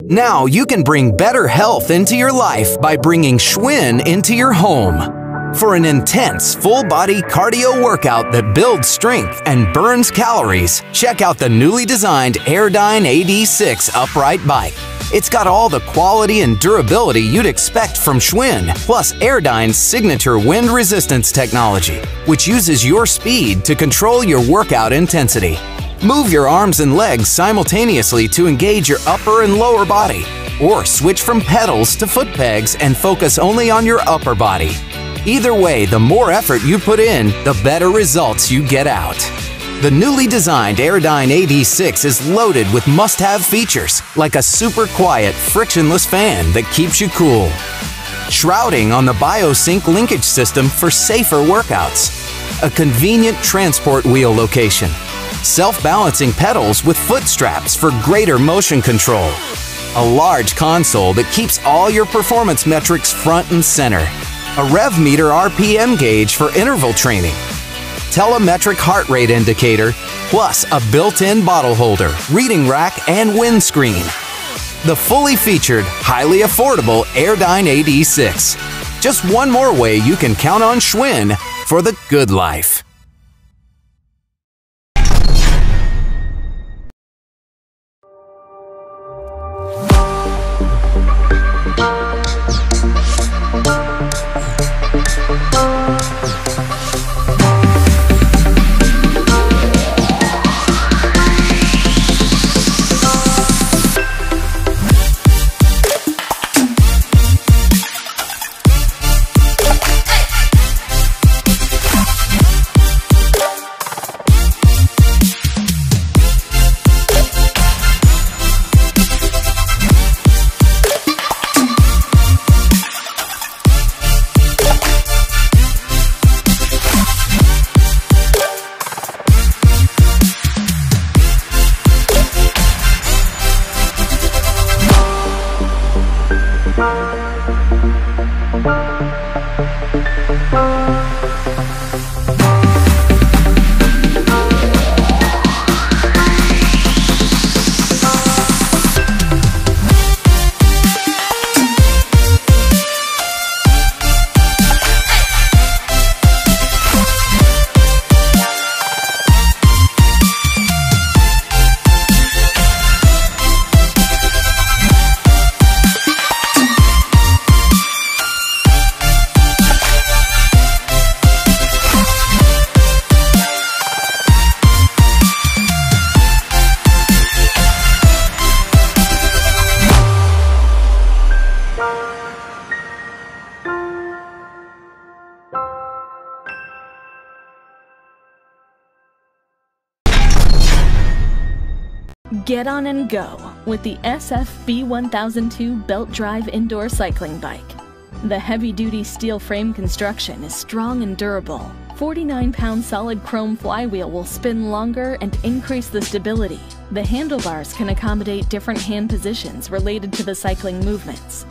Now you can bring better health into your life by bringing Schwinn into your home. For an intense, full-body cardio workout that builds strength and burns calories, check out the newly designed Airdyne AD6 upright bike. It's got all the quality and durability you'd expect from Schwinn, plus Airdyne's signature wind resistance technology, which uses your speed to control your workout intensity. Move your arms and legs simultaneously to engage your upper and lower body, or switch from pedals to foot pegs and focus only on your upper body. Either way, the more effort you put in, the better results you get out. The newly designed Airdyne AD6 is loaded with must-have features like a super quiet, frictionless fan that keeps you cool, shrouding on the BioSync linkage system for safer workouts, a convenient transport wheel location, self-balancing pedals with foot straps for greater motion control, a large console that keeps all your performance metrics front and center, a rev meter RPM gauge for interval training, telemetric heart rate indicator, plus a built-in bottle holder, reading rack, and windscreen. The fully featured, highly affordable Airdyne AD6. Just one more way you can count on Schwinn for the good life. Get on and go with the SFB1002 Belt Drive Indoor Cycling Bike. The heavy-duty steel frame construction is strong and durable. 49-pound solid chrome flywheel will spin longer and increase the stability. The handlebars can accommodate different hand positions related to the cycling movements.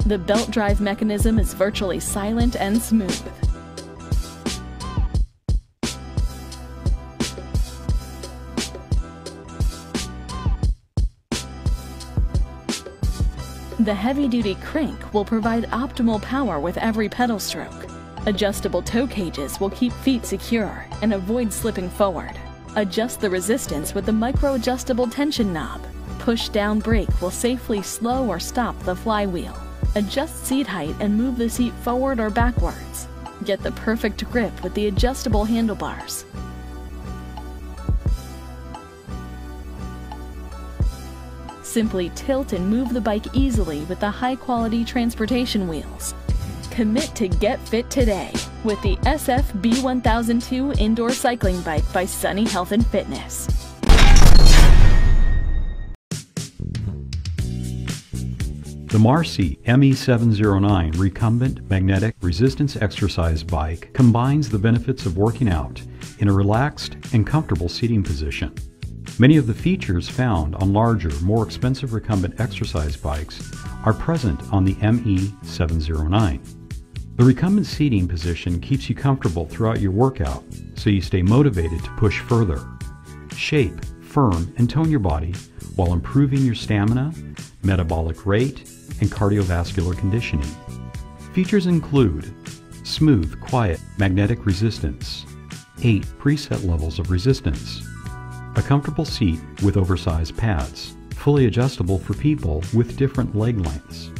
The belt drive mechanism is virtually silent and smooth. The heavy-duty crank will provide optimal power with every pedal stroke. Adjustable toe cages will keep feet secure and avoid slipping forward. Adjust the resistance with the micro-adjustable tension knob. Push-down brake will safely slow or stop the flywheel. Adjust seat height and move the seat forward or backwards. Get the perfect grip with the adjustable handlebars. Simply tilt and move the bike easily with the high-quality transportation wheels. Commit to get fit today with the SFB1002 Indoor Cycling Bike by Sunny Health and Fitness. The Marcy ME709 Recumbent Magnetic Resistance Exercise Bike combines the benefits of working out in a relaxed and comfortable seating position. Many of the features found on larger, more expensive recumbent exercise bikes are present on the ME709. The recumbent seating position keeps you comfortable throughout your workout, so you stay motivated to push further. Shape, firm, and tone your body while improving your stamina, metabolic rate, and cardiovascular conditioning. Features include smooth, quiet, magnetic resistance, 8 preset levels of resistance, a comfortable seat with oversized pads, fully adjustable for people with different leg lengths.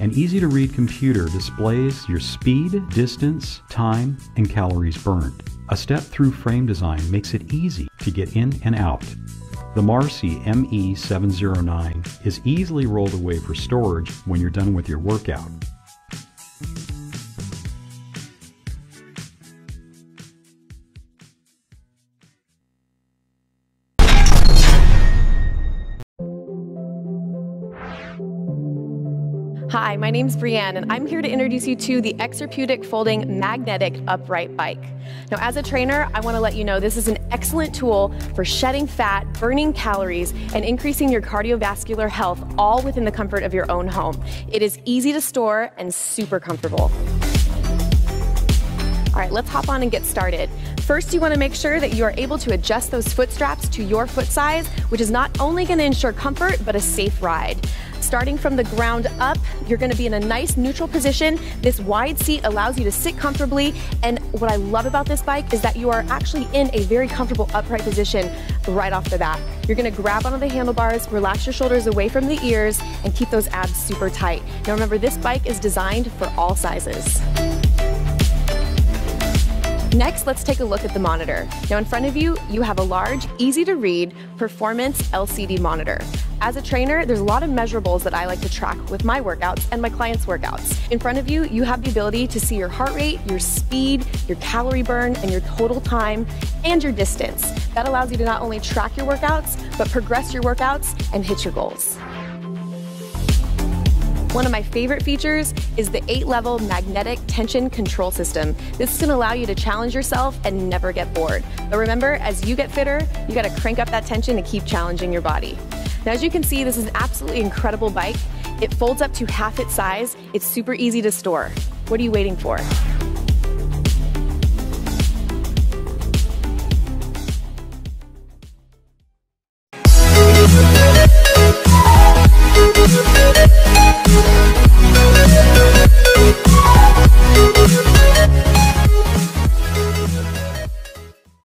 An easy-to-read computer displays your speed, distance, time, and calories burned. A step-through frame design makes it easy to get in and out. The Marcy ME709 is easily rolled away for storage when you're done with your workout. Hi, my name's Brianne, and I'm here to introduce you to the Exerpeutic Folding Magnetic Upright Bike. Now, as a trainer, I want to let you know this is an excellent tool for shedding fat, burning calories, and increasing your cardiovascular health, all within the comfort of your own home. It is easy to store and super comfortable. All right, let's hop on and get started. First, you want to make sure that you are able to adjust those foot straps to your foot size, which is not only going to ensure comfort, but a safe ride. Starting from the ground up, you're going to be in a nice neutral position. This wide seat allows you to sit comfortably, and what I love about this bike is that you are actually in a very comfortable upright position right off the bat. You're going to grab onto the handlebars, relax your shoulders away from the ears, and keep those abs super tight. Now remember, this bike is designed for all sizes. Next, let's take a look at the monitor. Now in front of you, you have a large, easy to read, performance LCD monitor. As a trainer, there's a lot of measurables that I like to track with my workouts and my clients' workouts. In front of you, you have the ability to see your heart rate, your speed, your calorie burn, and your total time, and your distance. That allows you to not only track your workouts, but progress your workouts and hit your goals. One of my favorite features is the 8-level magnetic tension control system. This is going to allow you to challenge yourself and never get bored. But remember, as you get fitter, you got to crank up that tension to keep challenging your body. Now, as you can see, this is an absolutely incredible bike. It folds up to half its size. It's super easy to store. What are you waiting for?